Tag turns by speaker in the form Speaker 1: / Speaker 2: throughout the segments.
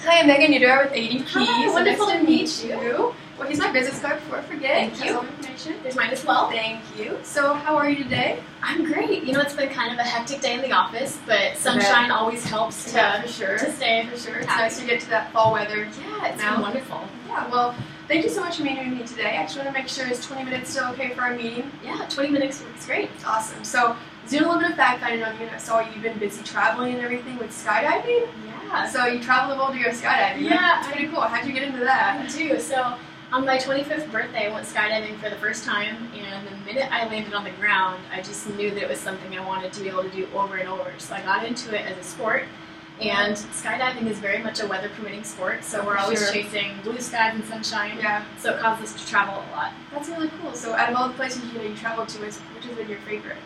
Speaker 1: Hi, I'm Megan Neiderauer with ADP.
Speaker 2: Hi, wonderful to meet you.
Speaker 1: Well, here's my business card before I forget.
Speaker 2: Thank you.
Speaker 1: All the information.
Speaker 2: There's mine as well.
Speaker 1: Thank you. So, how are you today?
Speaker 2: I'm great. You know, it's been kind of a hectic day in the office, but sunshine always helps
Speaker 1: for sure.
Speaker 2: to stay.
Speaker 1: For sure. It's nice to get to that fall weather.
Speaker 2: Yeah, it's been wonderful.
Speaker 1: Yeah, well, thank you so much for meeting with me today. I just want to make sure it's 20 minutes still okay for our meeting.
Speaker 2: Yeah, 20 minutes works great.
Speaker 1: Awesome. So, doing a little bit of fact finding on you, and I saw you've been busy traveling and everything with skydiving.
Speaker 2: Yeah.
Speaker 1: So, you travel the world to go skydiving.
Speaker 2: Yeah.
Speaker 1: That's pretty cool. How'd you get into that?
Speaker 2: I do. So, on my 25th birthday, I went skydiving for the first time, and the minute I landed on the ground, I just knew that it was something I wanted to be able to do over and over. So I got into it as a sport, and skydiving is very much a weather-permitting sport, so we're always chasing blue skies and sunshine, so it causes us to travel a lot.
Speaker 1: That's really cool. So out of all the places you traveled to, which has been your favorite?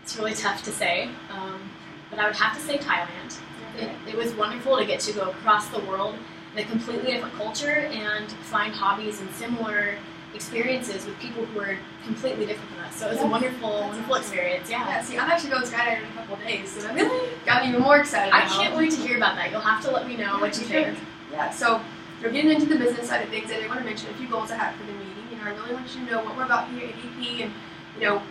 Speaker 2: It's really tough to say, but I would have to say Thailand.
Speaker 1: Okay.
Speaker 2: It was wonderful to get to go across the world in a completely different culture and find hobbies and similar experiences with people who are completely different from us. So it was a wonderful experience.
Speaker 1: Yeah. See, I'm actually going skydiving in a couple of days, so that got me even more excited.
Speaker 2: I can't wait to hear about that. You'll have to let me know what you think.
Speaker 1: Yeah. So we're getting into the business side of things. I did want to mention a few goals I have for the meeting. You know, I really want you to know what we're about here at ADP and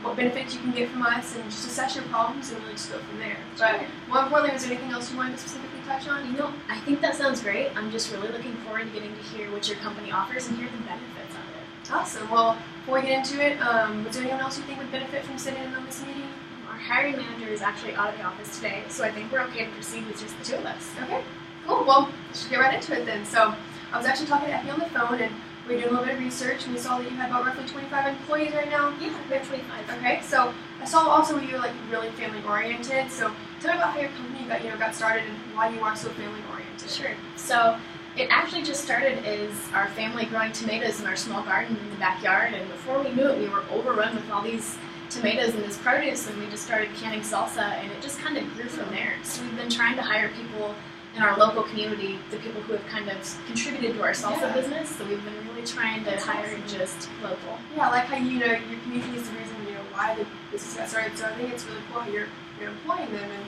Speaker 1: what benefits you can get from us, and just assess your problems and really just go from there. But more importantly, was there anything else you wanted to specifically touch on?
Speaker 2: You know, I think that sounds great. I'm just really looking forward to getting to hear what your company offers and hear the benefits of it.
Speaker 1: Awesome. Well, before we get into it, was there anyone else you think would benefit from sitting in on this meeting?
Speaker 2: Our hiring manager is actually out of the office today, so I think we're okay to proceed with just the two of us.
Speaker 1: Okay, cool. Well, let's get right into it then. So, I was actually talking to Effie on the phone, and we were doing a little bit of research, and we saw that you had about roughly 25 employees right now.
Speaker 2: Yeah, we have 25.
Speaker 1: Okay, so I saw also you were really family oriented. So tell me about how your company got started and why you are so family oriented.
Speaker 2: Sure. So it actually just started as our family growing tomatoes in our small garden in the backyard, and before we knew it, we were overrun with all these tomatoes and this produce, and we just started canning salsa, and it just kind of grew from there. So we've been trying to hire people in our local community, the people who have kind of contributed to our salsa business. So we've been really trying to hire just local.
Speaker 1: Yeah, I like how your community is the reason why the business got started. So I think it's really cool how you're employing them and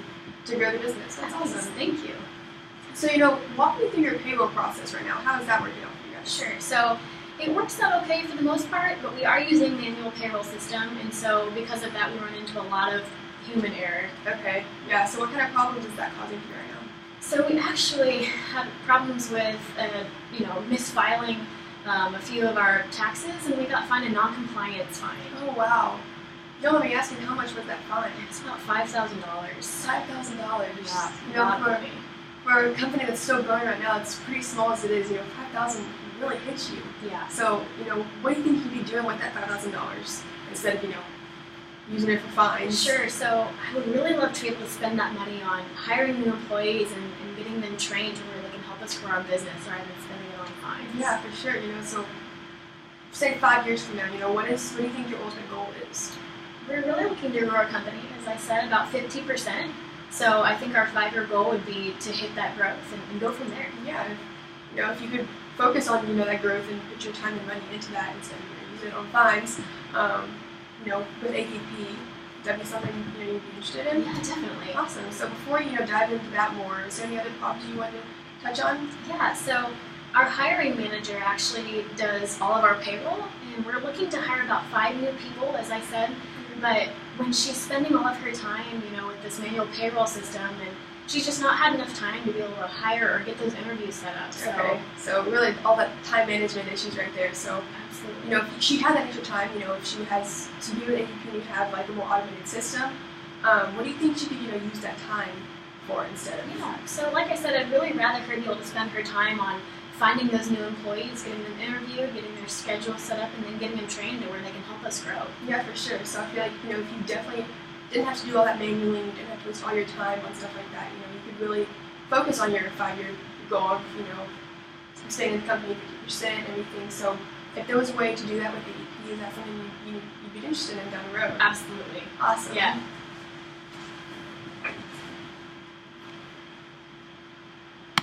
Speaker 1: to grow the business. That's awesome.
Speaker 2: Thank you.
Speaker 1: So walk me through your payroll process right now. How is that working out for you guys?
Speaker 2: Sure. So it works out okay for the most part, but we are using manual payroll system, and so because of that, we run into a lot of human error.
Speaker 1: Okay. Yeah. So what kind of problems is that causing for you right now?
Speaker 2: So we actually had problems with, misfiling a few of our taxes, and we got fined a non-compliance fine.
Speaker 1: Oh wow! You don't want me asking how much was that fine?
Speaker 2: It's about $5,000.
Speaker 1: $5,000.
Speaker 2: Yeah.
Speaker 1: For a company that's still growing right now, it's pretty small as it is. $5,000 really hits you.
Speaker 2: Yeah.
Speaker 1: So what do you think you'd be doing with that $5,000 instead of using it for fines?
Speaker 2: Sure. So I would really love to be able to spend that money on hiring new employees and getting them trained to where they can help us grow our business rather than spending it on fines.
Speaker 1: Yeah, for sure. So say 5 years from now, what do you think your ultimate goal is?
Speaker 2: We're really looking to grow our company, as I said, about 50%. So I think our 5-year goal would be to hit that growth and go from there.
Speaker 1: Yeah. If you could focus on that growth and put your time and money into that instead of using it on fines. With ADP, that'd be something you'd be interested in?
Speaker 2: Yeah, definitely.
Speaker 1: Awesome. So before dive into that more, is there any other problems you want to touch on?
Speaker 2: Yeah, so our hiring manager actually does all of our payroll, and we're looking to hire about 5 new people, as I said, but when she's spending all of her time, with this manual payroll system, and she's just not had enough time to be able to hire or get those interviews set up.
Speaker 1: So really all that time management issues right there. So
Speaker 2: absolutely.
Speaker 1: If she had that extra time, if she has to do it and you have a more automated system, what do you think she could use that time for instead of?
Speaker 2: Yeah. So like I said, I'd really rather her be able to spend her time on finding those new employees, getting them interviewed, getting their schedule set up, and then getting them trained to where they can help us grow.
Speaker 1: Yeah, for sure. So I feel like if you definitely didn't have to do all that manually, you didn't have to waste all your time on stuff like that, you could really focus on your 5-year goal of staying in the company 50% and everything. So if there was a way to do that with ADP, is that something you'd be interested in down the road?
Speaker 2: Absolutely.
Speaker 1: Awesome.
Speaker 2: Yeah.